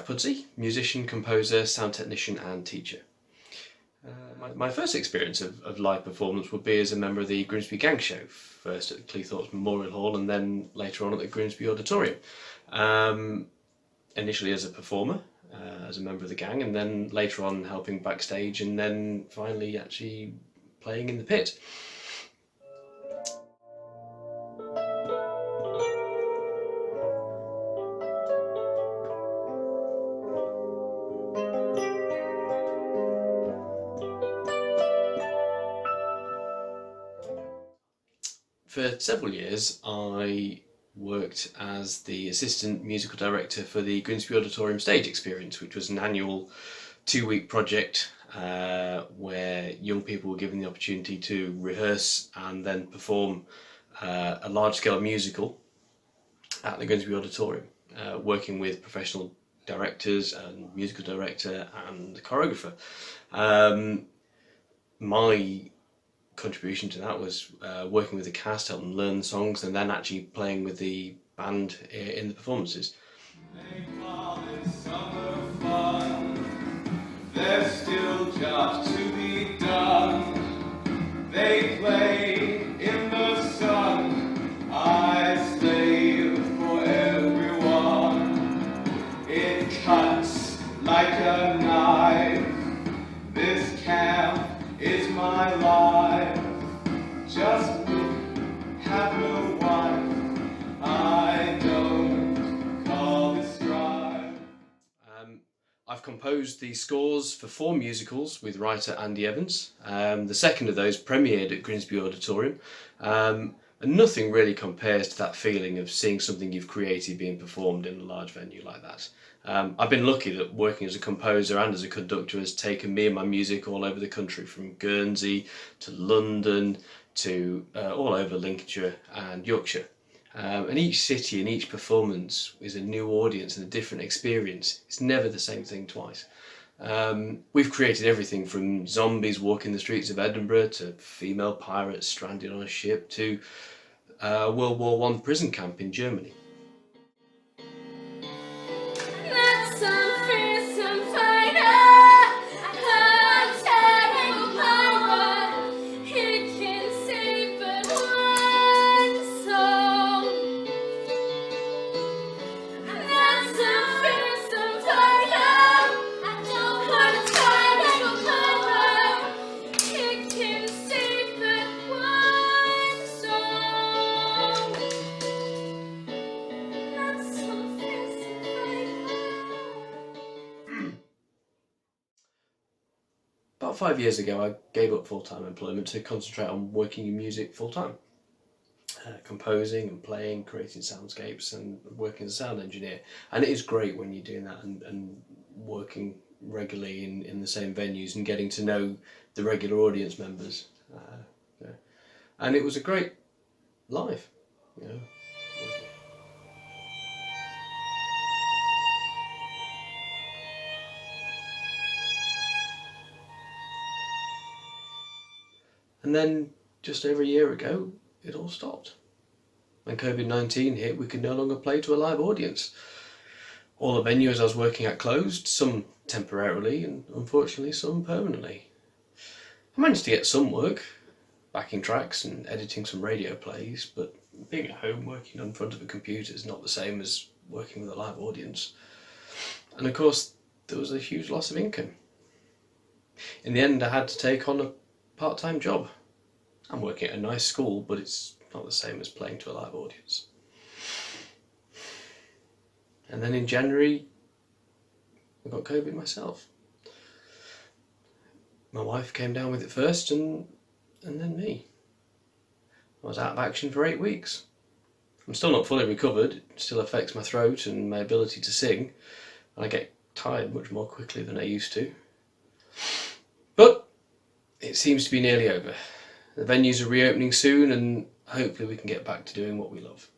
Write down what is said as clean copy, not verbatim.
Pudsey, musician, composer, sound technician and teacher. My first experience of live performance would be as a member of the Grimsby Gang Show, first at the Cleethorpes Memorial Hall and then later on at the Grimsby Auditorium. Initially as a performer, as a member of the gang, and then later on helping backstage, and then finally actually playing in the pit. For several years I worked as the assistant musical director for the Grimsby Auditorium Stage Experience, which was an annual 2-week project where young people were given the opportunity to rehearse and then perform a large-scale musical at the Grimsby Auditorium, working with professional directors and musical director and choreographer. My contribution to that was working with the cast, helping them learn the songs and then actually playing with the band in the performances. They call it summer fun. There's still jobs to be done. They play in the sun. I slave for everyone. It cuts like a knife. This camp is my life. Just me, have no wife. I don't call this strife. I've composed the scores for 4 musicals with writer Andy Evans. The second of those premiered at Grimsby Auditorium, and nothing really compares to that feeling of seeing something you've created being performed in a large venue like that. I've been lucky that working as a composer and as a conductor has taken me and my music all over the country, from Guernsey to London to all over Lincolnshire and Yorkshire. And each city and each performance is a new audience and a different experience. It's never the same thing twice. We've created everything from zombies walking the streets of Edinburgh to female pirates stranded on a ship to World War I prison camp in Germany. About 5 years ago I gave up full-time employment to concentrate on working in music full-time. Composing and playing, creating soundscapes and working as a sound engineer. And it is great when you're doing that and working regularly in the same venues and getting to know the regular audience members. Yeah. And it was a great life, you know. And then just over a year ago, it all stopped. When COVID-19 hit, we could no longer play to a live audience. All the venues I was working at closed, some temporarily and unfortunately some permanently. I managed to get some work, backing tracks and editing some radio plays, but being at home working in front of a computer is not the same as working with a live audience. And of course, there was a huge loss of income. In the end, I had to take on a part-time job. I'm working at a nice school, but it's not the same as playing to a live audience. And then in January, I got COVID myself. My wife came down with it first, and then me. I was out of action for 8 weeks. I'm still not fully recovered. It still affects my throat and my ability to sing. And I get tired much more quickly than I used to. But it seems to be nearly over. The venues are reopening soon and hopefully we can get back to doing what we love.